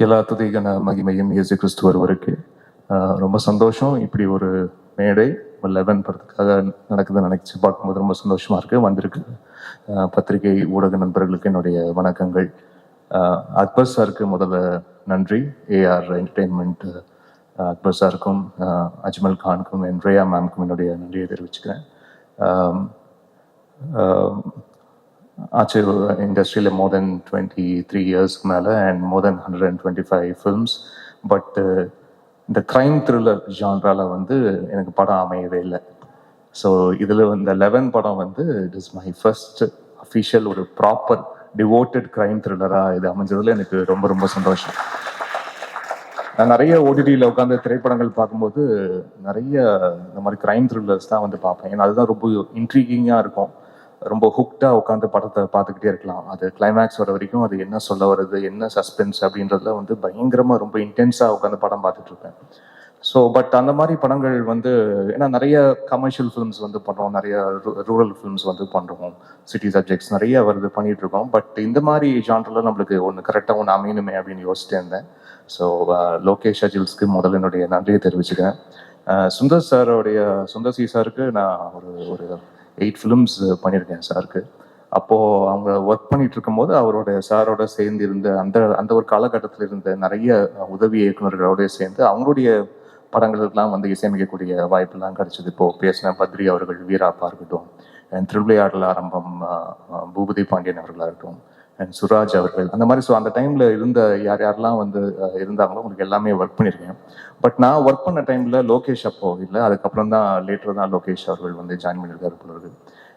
எல்லா துதிகன மகிமையும் இயேசு கிறிஸ்து ஒருவருக்கு. ரொம்ப சந்தோஷம். இப்படி ஒரு மேடை 11 படத்துக்காக நடக்குதுன்னு நினைச்சு பார்க்கும்போது ரொம்ப சந்தோஷமா இருக்கு. வந்திருக்கு பத்திரிகை ஊடக நண்பர்களுக்கு என்னுடைய வணக்கங்கள். அக்பர் சாருக்கு முதல்ல நன்றி. ஏஆர் என்டர்டெயின்மெண்ட் அக்பர் சாருக்கும் அஜ்மல் கானுக்கும் ரேயா மேம்க்கும் என்னுடைய நன்றியை தெரிவிச்சுக்கிறேன். ஆச்சு இண்டஸ்ட்ரியில் மோர் தென் 23 இயர்ஸ்க்கு மேலே and more then 125 films. But இந்த க்ரைம் த்ரில்லர் ஜான்ரால வந்து எனக்கு படம் அமையவே இல்லை. ஸோ இதில் இந்த 11 படம் வந்து it is my first official ஒரு ப்ராப்பர் டிவோட்டட் க்ரைம் த்ரில்லராக இது அமைஞ்சதில் எனக்கு ரொம்ப ரொம்ப சந்தோஷம். நான் நிறைய ஓடிடியில் உட்காந்து திரைப்படங்கள் பார்க்கும்போது நிறைய இந்த மாதிரி க்ரைம் த்ரில்லர்ஸ் தான் வந்து பார்ப்பேன். ஏன்னா அதுதான் ரொம்ப இன்ட்ரீகிங்காக இருக்கும். ரொம்ப ஹுக்டாக உட்காந்து படத்தை பார்த்துக்கிட்டே இருக்கலாம். அது கிளைமேக்ஸ் வர வரைக்கும் அது என்ன சொல்ல வருது, என்ன சஸ்பென்ஸ் அப்படின்றதுல வந்து பயங்கரமாக ரொம்ப இன்டென்ஸாக உட்காந்து படம் பார்த்துட்டு இருப்பேன். ஸோ பட் அந்த மாதிரி படங்கள் வந்து ஏன்னா நிறைய கமர்ஷியல் ஃபிலிம்ஸ் வந்து பண்ணுறோம், நிறைய ரூரல் ஃபிலிம்ஸ் வந்து பண்ணுறோம், சிட்டி சப்ஜெக்ட்ஸ் நிறைய வருது பண்ணிட்டு இருக்கோம். பட் இந்த மாதிரி ஜான்ரில் நம்மளுக்கு ஒன்று கரெக்டாக ஒன்று அமையணுமே அப்படின்னு யோசிச்சுட்டே இருந்தேன். ஸோ லோகேஷ் அஜில்ஸ்க்கு முதல்ல என்னுடைய நன்றியை தெரிவிச்சுக்கிறேன். சுந்தர் சி சாருக்கு நான் ஒரு 8 ஃபிலிம்ஸ் பண்ணியிருக்கேன் சாருக்கு. அப்போது அவங்க ஒர்க் பண்ணிட்டு இருக்கும்போது சாரோட சேர்ந்து இருந்த அந்த ஒரு காலகட்டத்தில் இருந்த நிறைய உதவி இயக்குநர்களோட சேர்ந்து அவங்களுடைய படங்களுக்கெல்லாம் வந்து இசையமைக்கக்கூடிய வாய்ப்பெல்லாம் கிடைச்சது. இப்போது பேசின பத்ரி அவர்கள், வீராப்பா இருக்கட்டும், அண்ட் திருவிளையாடல் ஆரம்பம் பூபதி பாண்டியன் அவர்களாக இருக்கட்டும், அண்ட் சுராஜ் அவர்கள், அந்த மாதிரி. ஸோ அந்த டைமில் இருந்த யாரெல்லாம் வந்து இருந்தாங்களோ உங்களுக்கு எல்லாமே ஒர்க் பண்ணியிருக்கேன். பட் நான் ஒர்க் பண்ண டைமில் லோகேஷ் அப்போ இல்லை, அதுக்கப்புறம் தான் லேட்டர் தான் லோகேஷ் அவர்கள் வந்து ஜாயின் பண்ணியிருக்காரு போல.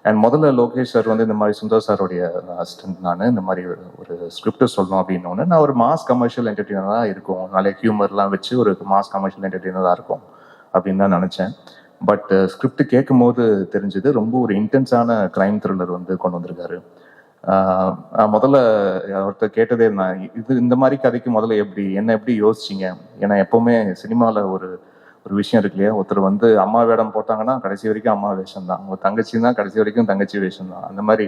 அண்ட் முதல்ல லோகேஷ் சார் வந்து இந்த மாதிரி சுந்தர் சாருடைய அசிஸ்டன்ட். நான் இந்த மாதிரி ஒரு ஸ்கிரிப்ட் சொல்லணும் அப்படின்னோன்னு நான் ஒரு மாஸ் கமர்ஷியல் என்டர்டெய்னராக இருக்கும், நிறைய ஹியூமர்லாம் வச்சு ஒரு மாஸ் கமர்ஷியல் என்டர்டெய்னராக இருக்கும் அப்படின்னு தான் நினச்சேன். பட் ஸ்கிரிப்ட் கேட்கும் போது தெரிஞ்சது ரொம்ப ஒரு இன்டென்ஸான க்ரைம் த்ரில்லர் வந்து கொண்டு வந்திருக்காரு. முதல்ல ஒருத்தர் கேட்டதே நான் இந்த மாதிரி கதைக்கு முதல்ல எப்படி யோசிச்சிங்க? ஏன்னா எப்பவுமே சினிமாவில் ஒரு விஷயம் இருக்கு இல்லையா, ஒருத்தர் வந்து அம்மா வேடம் போட்டாங்கன்னா கடைசி வரைக்கும் அம்மா வேஷம் தான், அவங்க தங்கச்சின்னா கடைசி வரைக்கும் தங்கச்சி வேஷம் தான். அந்த மாதிரி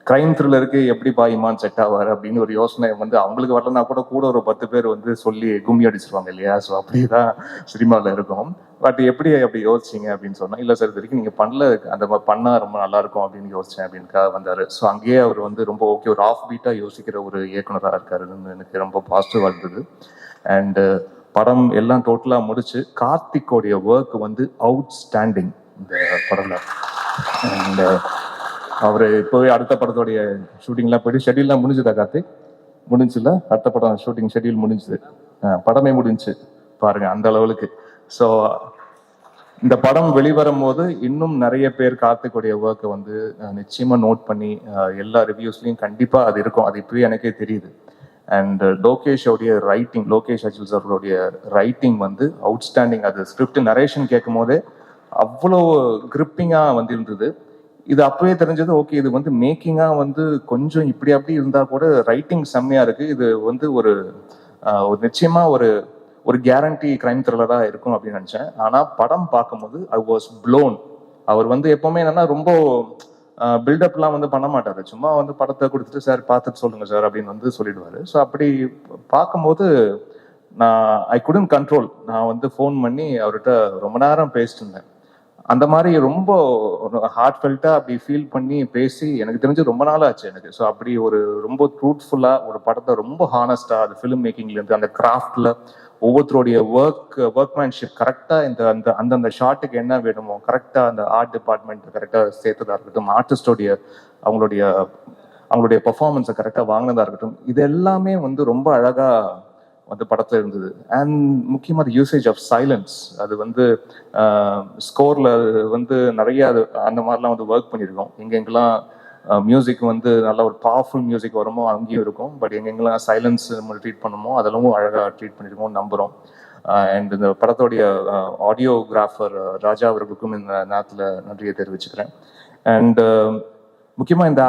க்ரைம் த்ரில்லருக்கு எப்படிப்பா இமான் செட் ஆவார் அப்படின்னு ஒரு யோசனை வந்து அவங்களுக்கு வரலன்னா கூட ஒரு 10 பேர் வந்து சொல்லி கும்மி அடிச்சிருவாங்க இல்லையா. ஸோ அப்படிதான் சினிமாவில் இருக்கும். பட் அப்படி யோசிச்சிங்க அப்படின்னு சொன்னா, இல்லை சார் இது வரைக்கும் நீங்கள் பண்ணல, அந்த மாதிரி பண்ணால் ரொம்ப நல்லா இருக்கும் அப்படின்னு யோசிச்சேன் அப்படின்னுக்காக வந்தார். ஸோ அங்கேயே அவர் வந்து ரொம்ப ஓகே, ஒரு ஆஃப் பீட்டாக யோசிக்கிற ஒரு இயக்குனராக இருக்காருன்னு எனக்கு ரொம்ப பாசிட்டிவாக இருந்தது. அண்டு படம் எல்லாம் டோட்டலாக முடிச்சு கார்த்திக்கோடைய ஒர்க் வந்து அவுட்ஸ்டாண்டிங் இந்த படம்ல. அண்ட் அவர் இப்போவே அடுத்த படத்தோடைய ஷூட்டிங்லாம் போயிட்டு ஷெட்யூல்லாம் முடிஞ்சுதா கார்த்திக்? முடிஞ்சுல, அடுத்த படம் ஷூட்டிங் ஷெட்யூல் முடிஞ்சுது, படமே முடிஞ்சு பாருங்க அந்த அளவுக்கு. ஸோ இந்த படம் வெளிவரும் போது இன்னும் நிறைய பேர் கார்த்திக்குடைய ஒர்க்கை வந்து நிச்சயமா நோட் பண்ணி எல்லா ரிவ்யூஸ்லையும் கண்டிப்பா அது இருக்கும். அது இப்பவே எனக்கே தெரியுது. அண்ட் லோகேஷ் அஜில் சார்களுடைய ரைட்டிங் வந்து அவுட்ஸ்டாண்டிங். அது ஸ்கிரிப்ட் நரேஷன் கேட்கும் போதே அவ்வளோ கிரிப்பிங்காக வந்து இருந்தது. இது அப்பவே தெரிஞ்சது, ஓகே இது வந்து மேக்கிங்காக வந்து கொஞ்சம் இப்படி அப்படி இருந்தால் கூட ரைட்டிங் செம்மையாக இருக்குது, இது வந்து ஒரு நிச்சயமா ஒரு கேரண்டி க்ரைம் த்ரில்லராக இருக்கும் அப்படின்னு நினச்சேன். ஆனால் படம் பார்க்கும்போது ஐ வாஸ் ப்ளோன். அவர் வந்து எப்பவுமே என்னன்னா ரொம்ப பில்டப்லாம் வந்து பண்ண மாட்டார், சும்மா வந்து படத்தை கொடுத்துட்டு சார் பார்த்துட்டு சொல்லுங்க சார் அப்படின்னு வந்து சொல்லிடுவாரு. ஸோ அப்படி பார்க்கும்போது ஐ குடன்ட் கண்ட்ரோல். நான் வந்து ஃபோன் பண்ணி அவர்கிட்ட ரொம்ப நேரம் பேசிட்டு இருந்தேன். அந்த மாதிரி ரொம்ப ஹார்ட் ஃபெல்ட்டா அப்படி ஃபீல் பண்ணி பேசி எனக்கு தெரிஞ்சு ரொம்ப நாள் ஆச்சு எனக்கு. ஸோ அப்படி ஒரு ரொம்ப ட்ரூத்ஃபுல்லாக ஒரு படத்தை ரொம்ப ஹானஸ்டா அது ஃபிலிம் மேக்கிங்லேருந்து அந்த கிராஃப்ட்ல ஒவ்வொருத்தருடைய ஒர்க்மேன்ஷிப் கரெக்டாக அந்தந்த ஷாட்டுக்கு என்ன வேணுமோ கரெக்டாக அந்த ஆர்ட் டிபார்ட்மெண்ட் கரெக்டாக சேர்த்ததாக இருக்கட்டும், ஆர்டிஸ்டோடைய அவங்களுடைய பெர்ஃபார்மன்ஸை கரெக்டாக வாங்கினதாக இருக்கட்டும், இது எல்லாமே வந்து ரொம்ப அழகாக வந்து படத்தில் இருந்தது. அண்ட் முக்கியமாக யூசேஜ் ஆஃப் சைலன்ஸ், அது வந்து ஸ்கோரில் வந்து நிறைய அந்த மாதிரிலாம் வந்து ஒர்க் பண்ணியிருக்கோம். எங்கெங்கெல்லாம் மியூசிக் வந்து நல்ல ஒரு பவர்ஃபுல் மியூசிக் வருமோ அங்கேயும் இருக்கும். பட் எங்கெங்கெல்லாம் சைலன்ஸ் நம்ம ட்ரீட் பண்ணுமோ அதெல்லாம் அழகாக ட்ரீட் பண்ணியிருக்கோம் நம்புகிறோம். அண்ட் இந்த படத்தோடைய ஆடியோகிராஃபர் ராஜா அவர்களுக்கும் இந்த நேரத்தில் நன்றியை தெரிவிச்சுக்கிறேன். அண்ட் முக்கியமாக இந்த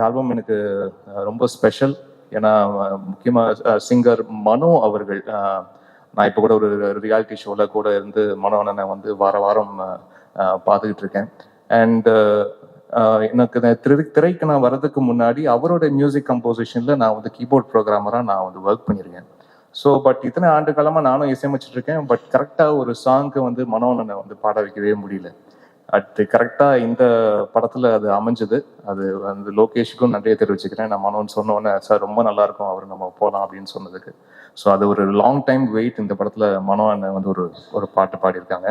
ஆல்பம் எனக்கு ரொம்ப ஸ்பெஷல். ஏன்னா முக்கியமாக சிங்கர் மனோ அவர்கள், நான் இப்போ கூட ஒரு ரியாலிட்டி ஷோவில் கூட இருந்து மனோ அண்ணனை வந்து வாரம் பார்த்துக்கிட்டு இருக்கேன். அண்ட் எனக்கு திரைக்கு நான் வர்றதுக்கு முன்னாடி அவரோட மியூசிக் கம்போசிஷனில் நான் வந்து கீபோர்ட் ப்ரோக்ராமராக நான் வந்து ஒர்க் பண்ணியிருக்கேன். ஸோ பட் இத்தனை ஆண்டு காலமாக நானும் இசையமைச்சிட்டு இருக்கேன். பட் கரெக்டாக ஒரு சாங்க்கு வந்து மனோண்ணனை வந்து பாட வைக்கவே முடியல. அது கரெக்டாக இந்த படத்தில் அது அமைஞ்சது. அது அந்த லோகேஷுக்கும் நன்றியை தெரிவிச்சுக்கிறேன். நான் மனோன்னு சொன்னோன்னே சார் ரொம்ப நல்லா இருக்கும் அவர் நம்ம போகலாம் அப்படின்னு சொன்னதுக்கு. ஸோ அது ஒரு லாங் டைம் வெயிட். இந்த படத்தில் மனோ அண்ணன் வந்து ஒரு பாட்டு பாடியிருக்காங்க.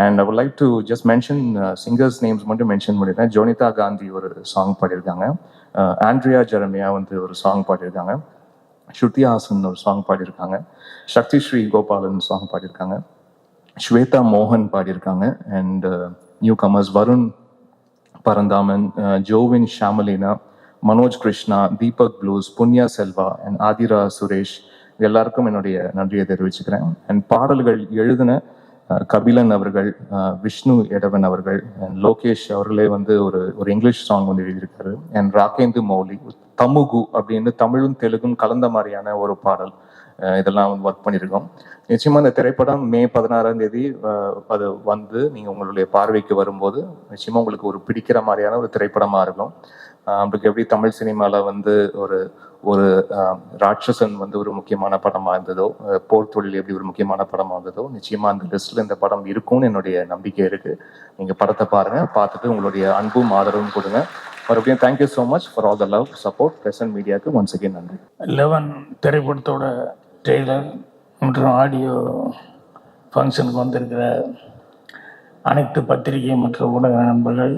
And I would like to just mention singers names மட்டும் மென்ஷன் பண்ணியிருக்கேன். ஜோனிதா காந்தி ஒரு சாங் பாடியிருக்காங்க. ஆண்ட்ரியா ஜெரமியா வந்து ஒரு சாங் பாடியிருக்காங்க. ஸ்ருதி ஹாசன் ஒரு சாங் பாடியிருக்காங்க. சக்தி ஸ்ரீ கோபாலன் சாங் பாடியிருக்காங்க. ஸ்வேதா மோகன் பாடியிருக்காங்க. And newcomers Varun Paranthaman, Jovin Shamalina, Manoj Krishna, Deepak Blues, Punya Selva and Aadhira Suresh எல்லாருக்கும் என்னுடைய நன்றியை தெரிவிச்சுக்கிறேன். அண்ட் பாடல்கள் எழுதின கபிலன் அவர்கள், விஷ்ணு எடவன் அவர்கள், அண்ட் லோகேஷ் அவர்களே வந்து ஒரு இங்கிலீஷ் சாங் வந்து எழுதியிருக்காரு. அண்ட் ராகேந்து மௌலி தமுகு அப்படின்னு தமிழும் தெலுங்கும் கலந்த மாதிரியான ஒரு பாடல், இதெல்லாம் வந்து ஒர்க் பண்ணியிருக்கோம். நிச்சயமா இந்த திரைப்படம் மே 16 அது வந்து நீங்க உங்களுடைய பார்வைக்கு வரும்போது நிச்சயமா உங்களுக்கு ஒரு பிடிக்கிற மாதிரியான ஒரு திரைப்படமா இருக்கும். நம்மளுக்கு எப்படி தமிழ் சினிமால வந்து ஒரு ராட்சசன் வந்து ஒரு முக்கியமான படமா இருந்ததோ, போர் தொழில் எப்படி ஒரு முக்கியமான படமா இருந்ததோ, நிச்சயமா அந்த லிஸ்ட்ல இந்த படம் இருக்கும்னு என்னுடைய நம்பிக்கை இருக்கு. நீங்க படத்தை பாருங்க, பார்த்துட்டு உங்களுடைய அன்பும் ஆதரவும் கொடுங்க. மறுபடியும் thank you so much for all the love support. Present மீடியாவுக்கு ஒன்ஸ் அகேன் நன்றி. 11 திரைப்படத்தோட ட்ரெய்லர் மற்றும் ஆடியோ ஃபங்க்ஷனுக்கு வந்திருக்கிற அனைத்து பத்திரிகை மற்றும் ஊடக நண்பர்கள்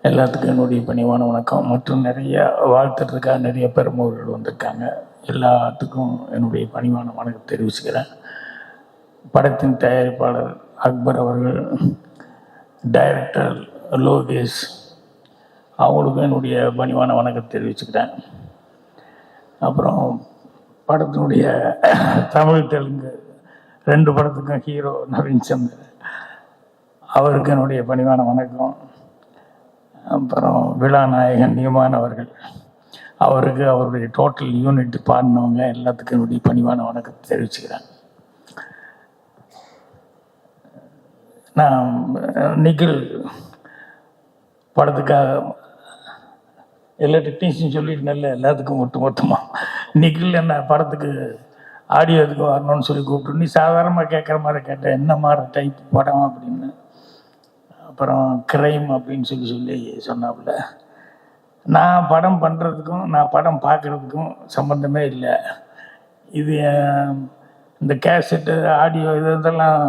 எல்லாத்துக்கும் என்னுடைய பணிவான வணக்கம். மற்றும் நிறைய வாழ்த்துறதுக்காக நிறைய பெருமவர்கள் வந்திருக்காங்க. எல்லாத்துக்கும் என்னுடைய பணிவான வணக்கம் தெரிவிச்சுக்கிறேன். படத்தின் தயாரிப்பாளர் அக்பர் அவர்கள், டைரக்டர் லோகேஷ் அவங்களுக்கும் என்னுடைய பணிவான வணக்கம் தெரிவிச்சுக்கிறேன். அப்புறம் படத்தினுடைய தமிழ் தெலுங்கு 2 படத்துக்கும் ஹீரோ நவீன் சந்தர் அவருக்கு என்னுடைய பணிவான வணக்கம். அப்புறம் விழா நாயகன் நியமான் அவர்கள், அவருக்கு அவருடைய டோட்டல் யூனிட் பாடினவங்க எல்லாத்துக்கும் என்னுடைய பணிவான வணக்கத்தை தெரிவிச்சுக்கிறேன். நான் நிகில் படத்துக்காக எல்லா டெக்னீஷியன் சொல்லியிருந்தேன்ல, எல்லாத்துக்கும் மொத்தமாக நிகில் என்ன படத்துக்கு ஆடியோ இதுக்கு வரணும்னு சொல்லி கூப்பிட்டு, நீ சாதாரணமாக கேட்குற மாதிரி கேட்டேன், என்ன மாதிரி டைப் படம் அப்படின்னு. அப்புறம் கிரைம் அப்படின்னு சொல்லி சொன்னாப்புல. நான் படம் பண்ணுறதுக்கும் நான் படம் பார்க்குறதுக்கும் சம்மந்தமே இல்லை. இது இந்த கேசட்டு ஆடியோ இதெல்லாம்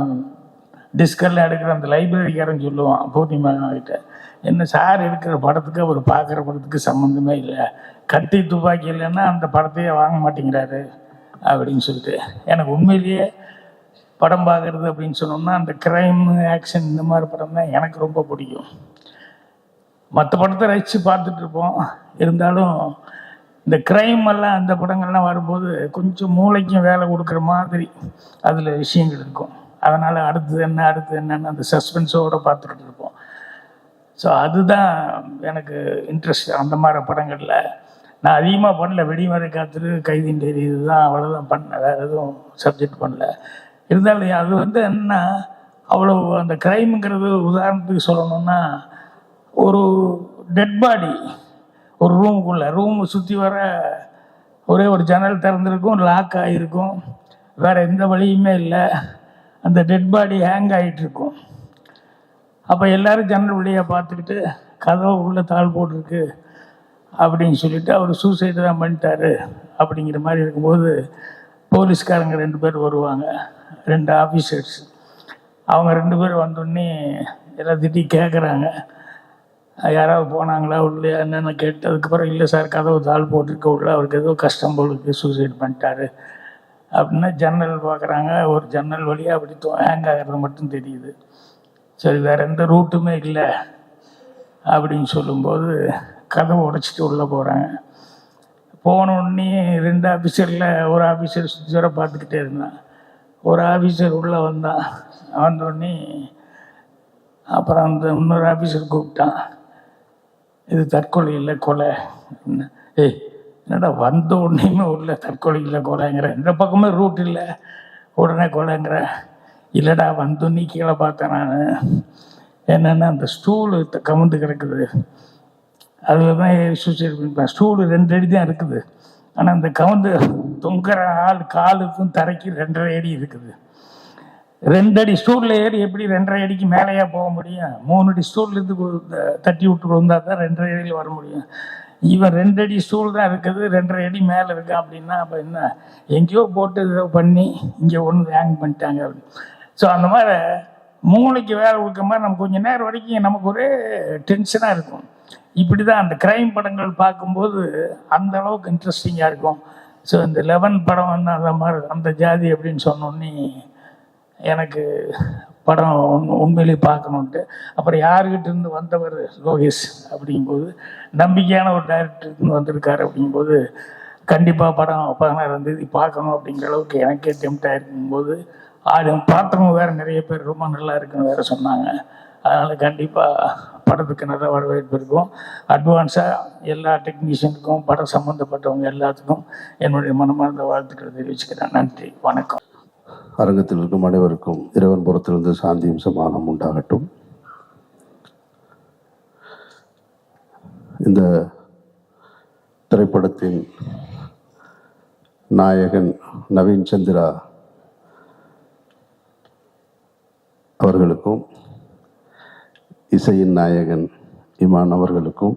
டிஸ்கெல்லாம் எடுக்கிற அந்த லைப்ரரிக்காரன் சொல்லுவான் பூர்ணிமா கிட்ட, என்ன சார் இருக்கிற படத்துக்கு அவர் பார்க்குற படத்துக்கு சம்மந்தமே இல்லை, கத்தி துப்பாக்கி இல்லைன்னா அந்த படத்தையே வாங்க மாட்டேங்கிறாரு அப்படின்னு சொல்லிட்டு. எனக்கு உண்மையிலேயே படம் பார்க்குறது அப்படின்னு சொன்னோம்னா அந்த க்ரைம் ஆக்ஷன் இந்த மாதிரி படம் தான் எனக்கு ரொம்ப பிடிக்கும். மற்ற படத்தை ரசித்து பார்த்துட்ருப்போம், இருந்தாலும் இந்த க்ரைம் எல்லாம் அந்த படங்கள்லாம் வரும்போது கொஞ்சம் மூளைக்கும் வேலை கொடுக்குற மாதிரி அதில் விஷயங்கள் இருக்கும். அதனால் அடுத்தது என்னன்னு அந்த சஸ்பென்ஸோடு பார்த்துக்கிட்டு இருப்போம். ஸோ அதுதான் எனக்கு இன்ட்ரெஸ்ட். அந்த மாதிரி படங்களில் நான் அதிகமாக பண்ணல. வெடிமறை காத்துட்டு, கைதின் டைரி, இதுதான் அவ்வளோதான் பண்ணேன், வேறு எதுவும் சப்ஜெக்ட் பண்ணல. இருந்தாலும் அது வந்து என்ன அவ்வளோ அந்த க்ரைமுங்கிறது உதாரணத்துக்கு சொல்லணும்னா, ஒரு டெட் பாடி ஒரு ரூம் சுற்றி வர ஒரே ஒரு ஜன்னல் திறந்துருக்கும், லாக் ஆகிருக்கும், வேறு எந்த வழியுமே இல்லை. அந்த டெட் பாடி ஹேங் ஆகிட்டுருக்கும். அப்போ எல்லோரும் ஜன்னல் வழியாக பார்த்துக்கிட்டு கதவை உள்ளே தாள் போட்டிருக்கு அப்படின்னு சொல்லிவிட்டு அவர் சூசைடு தான் பண்ணிட்டாரு அப்படிங்கிற மாதிரி இருக்கும்போது போலீஸ்காரங்க 2 பேர் வருவாங்க, 2 ஆஃபீஸர்ஸ். அவங்க 2 பேர் வந்தோடனே எல்லாத்திட்டையும் கேட்குறாங்க, யாராவது போனாங்களா உள்ளே என்னென்ன கேட்டு. அதுக்கப்புறம் இல்லை சார், கதவு தாள் போட்டிருக்க உள்ள அவருக்கு ஏதோ கஷ்டம் போலுக்கு சூசைட் பண்ணிட்டாரு அப்படின்னா ஜன்னல் பார்க்குறாங்க. ஒரு ஜன்னல் வழியாக அப்படி ஹேங் ஆகிறது மட்டும் தெரியுது. சரி, வேறு எந்த ரூட்டுமே இல்லை அப்படின்னு சொல்லும்போது கதவை உடைச்சிட்டு உள்ளே போகிறாங்க. போனோடனே 2 ஆஃபீஸரில் ஒரு ஆஃபீஸர் சுற்றி வர பார்த்துக்கிட்டே இருந்தான். ஒரு ஆஃபீஸர் உள்ளே வந்தோடனே அப்புறம் அந்த இன்னொரு ஆஃபீஸர் கூப்பிட்டான், இது தற்கொலை இல்லை கொலை. ஏய் என்னடா வந்த உடனேயுமே உள்ள தற்கொலை இல்லை கொலைங்கிற, இந்த பக்கமே ரூட் இல்லை உடனே கொலைங்கிற. இல்லைடா வந்தோன்னே கீழே பார்த்தேன் நான், என்னென்னா அந்த ஸ்டூலு கமுந்து கிடக்குது, அதில் தான் சூசைட் பண்ணிப்பேன். ஸ்டூலு 2 அடி தான் இருக்குது, ஆனால் அந்த கவுந்து தொங்குற ஆள் காலுக்கும் தரைக்கு 2.5 அடி இருக்குது. 2 அடி ஸ்டூல்ல ஏறி எப்படி 2.5 அடிக்கு மேலேயா போக முடியும்? 3 அடி ஸ்டூல்ல இருந்து தட்டி விட்டு வந்தா தான் 2.5 அடியில் வர முடியும். இவன் 2 அடி ஸ்டூல் தான் இருக்குது, 2.5 அடி மேலே இருக்கு அப்படின்னா அப்போ என்ன, எங்கேயோ போட்டு இதை பண்ணி இங்கே ஒன்று ஹேங் பண்ணிட்டாங்க அப்படின்னு. ஸோ அந்த மாதிரி மூளைக்கு வேலை கொடுக்க மாதிரி நம்ம கொஞ்சம் நேரம் வரைக்கும் நமக்கு ஒரே டென்ஷனாக இருக்கும். இப்படி தான் அந்த கிரைம் படங்கள் பார்க்கும்போது அந்த அளவுக்கு இன்ட்ரெஸ்டிங்காக இருக்கும். ஸோ இந்த 11 படம் வந்து அந்த மாதிரி அந்த ஜாதி அப்படின்னு சொன்னோன்னே எனக்கு படம் உண்மையிலேயே பார்க்கணுன்ட்டு. அப்புறம் யாருக்கிட்ட இருந்து வந்தவர் லோகேஷ் அப்படிங்கும்போது நம்பிக்கையான ஒரு டைரக்டருக்கு வந்திருக்காரு அப்படிங்கும்போது கண்டிப்பாக படம் 16ஆம் தேதி பார்க்கணும் அப்படிங்கிற அளவுக்கு எனக்கே டெம்ப்டாக இருக்கும்போது பார்த்தவங்க வேறு நிறைய பேர் ரொம்ப நல்லா இருக்குன்னு வேறு சொன்னாங்க. அதனால் கண்டிப்பாக படத்துக்கு நல்ல வரவேற்பு இருக்கும். அட்வான்ஸாக எல்லா டெக்னீஷியனுக்கும் படம் சம்மந்தப்பட்டவங்க எல்லாத்துக்கும் என்னுடைய மனமார்ந்த வாழ்த்துக்களை தெரிவிச்சுக்கிறேன். நன்றி, வணக்கம். அரங்கத்தில் இருக்கும் அனைவருக்கும் இறைவன் புறத்திலிருந்து சாந்தியும் சமாதானம் உண்டாகட்டும். இந்த திரைப்படத்தின் நாயகன் நவீன் சந்திரா அவர்களுக்கும் இசையின் நாயகன் இமான் அவர்களுக்கும்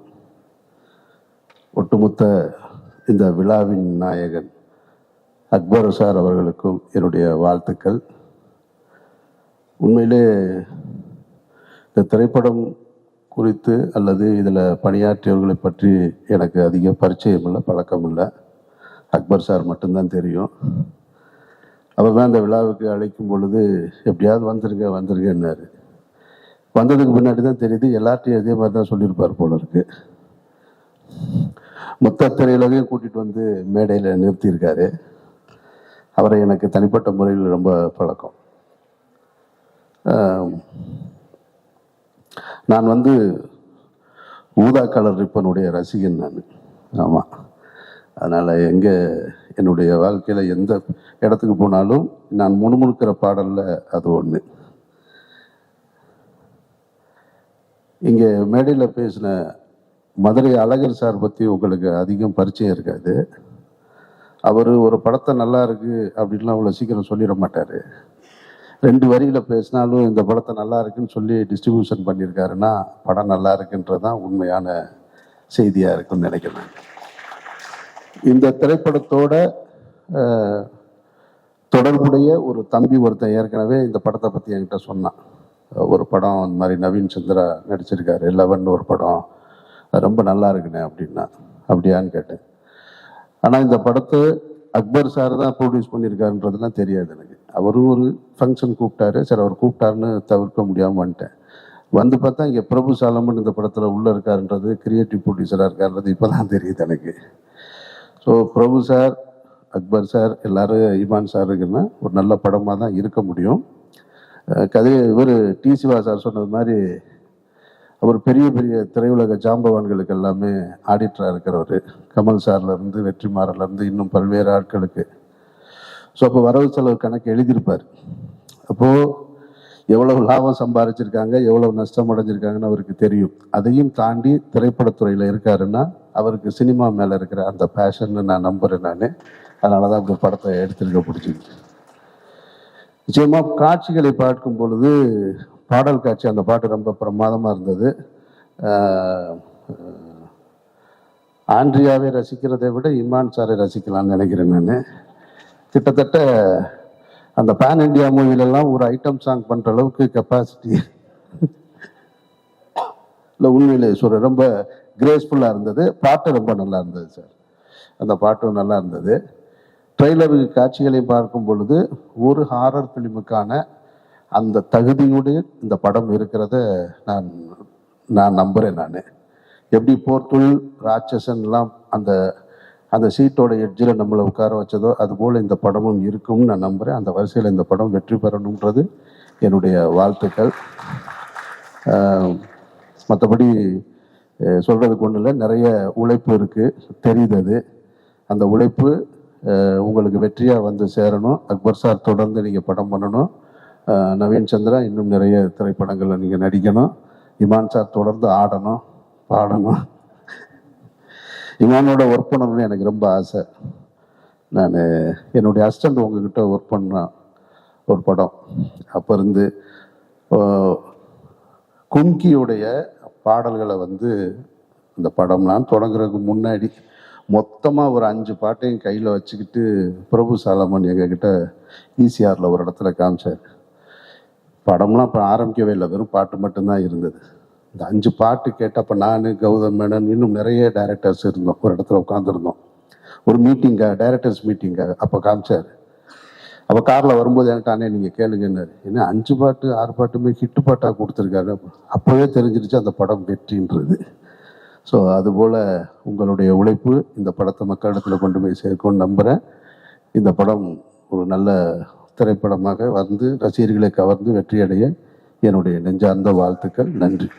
ஒட்டுமொத்த இந்த விழாவின் நாயகன் அக்பர் சார் அவர்களுக்கும் என்னுடைய வாழ்த்துக்கள். உண்மையிலே இந்த திரைப்படம் குறித்து அல்லது இதில் பணியாற்றியவர்களை பற்றி எனக்கு அதிக பரிச்சயம் இல்லை, பழக்கம் இல்லை. அக்பர் சார் மட்டும்தான் தெரியும். அவர் தான் இந்த விழாவுக்கு அழைக்கும் பொழுது எப்படியாவது வந்துருங்கன்னாரு. வந்ததுக்கு முன்னாடி தான் தெரியுது எல்லார்ட்டையும் அதே மாதிரி தான் சொல்லியிருப்பார் போல இருக்கு. மொத்த திரையுலகையும் கூட்டிகிட்டு வந்து மேடையில் நிறுத்தியிருக்காரு. அவரை எனக்கு தனிப்பட்ட முறையில் ரொம்ப பழக்கம். நான் வந்து ஊதா கலர் ரிப்பனுடைய ரசிகன் நான். ஆமாம், அதனால் என்னுடைய வாழ்க்கையில் எந்த இடத்துக்கு போனாலும் நான் முணுமுணுக்கிற பாடலில் அது ஒன்று. இங்கே மேடையில் பேசின மதுரை அழகர் சார் பற்றி உங்களுக்கு அதிகம் பரிச்சயம் இருக்காது. அவர் ஒரு படத்தை நல்லா இருக்கு அப்படின்லாம் அவ்வளோ சீக்கிரம் சொல்லிட மாட்டார். 2 வரியில் பேசினாலும் இந்த படத்தை நல்லா இருக்குன்னு சொல்லி டிஸ்ட்ரிபியூஷன் பண்ணியிருக்காருன்னா படம் நல்லா இருக்குன்றதான் உண்மையான செய்தியாக இருக்குன்னு நினைக்கிறேன். இந்த திரைப்படத்தோட தொடர்புடைய ஒரு தம்பி ஒருத்தன் ஏற்கனவே இந்த படத்தை பற்றி என்கிட்ட சொன்னான். ஒரு படம் அந்த மாதிரி நவீன் சந்திரா நடிச்சிருக்காரு, 11 ஒரு படம், ரொம்ப நல்லா இருக்குண்ணே அப்படின்னா. அப்படியான்னு கேட்டேன். ஆனால் இந்த படத்தை அக்பர் சார் தான் ப்ரொடியூஸ் பண்ணியிருக்காருன்றதுலாம் தெரியாது எனக்கு. அவரும் ஒரு ஃபங்க்ஷன் கூப்பிட்டாரு, சரி அவர் கூப்பிட்டாருன்னு தவிர்க்க முடியாமல் வந்துட்டேன். வந்து பார்த்தா இங்கே பிரபு சாலமன் இந்த படத்தில் உள்ளே இருக்காருன்றது, கிரியேட்டிவ் ப்ரொடியூசராக இருக்காருன்றது இப்போ தான் தெரியுது எனக்கு. ஸோ பிரபு சார், அக்பர் சார், எல்லாரும் இமான் சார் இருக்குன்னா ஒரு நல்ல படமாக தான் இருக்க முடியும். இவர் டி சிவா சார் சொன்னது மாதிரி அவர் பெரிய பெரிய திரையுலக ஜாம்பவான்களுக்கு எல்லாமே ஆடிட்டராக இருக்கிறவர். கமல் சார்லேருந்து வெற்றிமாறலேருந்து இன்னும் பல்வேறு ஆட்களுக்கு. ஸோ அப்போ வரவு செலவு கணக்கு எழுதியிருப்பார். அப்போது எவ்வளவு லாபம் சம்பாதிச்சிருக்காங்க, எவ்வளவு நஷ்டம் அடைஞ்சிருக்காங்கன்னு அவருக்கு தெரியும். அதையும் தாண்டி திரைப்படத்துறையில் இருக்காருன்னா அவருக்கு சினிமா மேலே இருக்கிற அந்த பேஷன்னு நான் நம்புகிறேன். நான் அதனால தான் இந்த படத்தை எடுத்துருக்க பிடிச்சிருக்கு. நிச்சயமாக காட்சிகளை பார்க்கும் பொழுது பாடல் காட்சி, அந்த பாட்டு ரொம்ப பிரமாதமாக இருந்தது. ஆண்ட்ரியாவை ரசிக்கிறதை விட இமான் சாரை ரசிக்கலாம்னு நினைக்கிறேன் நான். கிட்டத்தட்ட அந்த பேன் இண்டியா மூவிலெல்லாம் ஒரு ஐட்டம் சாங் பண்ணுற அளவுக்கு கெப்பாசிட்டி இல்லை. உண்மையிலே சொல்கிறேன், ரொம்ப கிரேஸ்ஃபுல்லாக இருந்தது. பாட்டு ரொம்ப நல்லா இருந்தது சார், அந்த பாட்டும் நல்லா இருந்தது. ட்ரெய்லரு காட்சிகளை பார்க்கும் பொழுது ஒரு ஹாரர் ஃபிலிமுக்கான அந்த தகுதியோடு இந்த படம் இருக்கிறத நான் நம்புகிறேன். நான் எப்படி போர்த்துள் ராட்சசன்லாம் அந்த அந்த சீட்டோட எட்ஜில் நம்மளை உட்கார வச்சதோ அதுபோல் இந்த படமும் இருக்கும்னு நான் நம்புகிறேன். அந்த வரிசையில் இந்த படம் வெற்றி பெறணுன்றது என்னுடைய வாழ்த்துக்கள். மற்றபடி சொல்கிறதுக்கு ஒன்றும் இல்லை, நிறைய உழைப்பு இருக்குது தெரியுது. அது அந்த உழைப்பு உங்களுக்கு வெற்றியாக வந்து சேரணும். அக்பர் சார் தொடர்ந்து நீங்கள் படம் பண்ணணும். நவீன் சந்திரா இன்னும் நிறைய திரைப்படங்களில் நீங்கள் நடிக்கணும். இமான் சார் தொடர்ந்து ஆடணும், பாடணும். இமானோட ஒர்க் பண்ணணும்னு எனக்கு ரொம்ப ஆசை. நான் என்னுடைய அசிஸ்டண்ட் உங்ககிட்ட ஒர்க் பண்ண ஒரு படம். அப்போ இருந்து கும்கியுடைய பாடல்களை வந்து இந்த படம்லாம் தொடங்குறதுக்கு முன்னாடி மொத்தமாக ஒரு 5 பாட்டையும் கையில் வச்சுக்கிட்டு பிரபு சாலமன் எங்ககிட்ட ஈசிஆரில் ஒரு இடத்துல காமிச்சார். படம்லாம் இப்போ ஆரம்பிக்கவே இல்லை, வெறும் பாட்டு மட்டும்தான் இருந்தது. இந்த 5 பாட்டு கேட்டு அப்போ நான், கௌதம் மேனன், இன்னும் நிறைய டைரக்டர்ஸ் இருந்தோம், ஒரு இடத்துல உட்காந்துருந்தோம். ஒரு மீட்டிங்காக, டைரக்டர்ஸ் மீட்டிங்காக அப்போ காமிச்சார். அப்போ காரில் வரும்போது என்கிட்ட அண்ணே நீங்கள் கேளுங்கன்னாரு. ஏன்னா 5 பாட்டு 6 பாட்டுமே ஹிட்டு பாட்டாக கொடுத்துருக்காரு. அப்போவே தெரிஞ்சிருச்சு அந்த படம் வெற்றின்றது. ஸோ அதுபோல் உங்களுடைய உழைப்பு இந்த படத்தை மக்களிடத்தில் கொண்டு போய் சேர்க்கும்னு நம்புகிறேன். இந்த படம் ஒரு நல்ல திரைப்படமாக வந்து ரசிகர்களை கவர்ந்து வெற்றியடைய என்னுடைய நெஞ்சார்ந்த வாழ்த்துக்கள். நன்றி.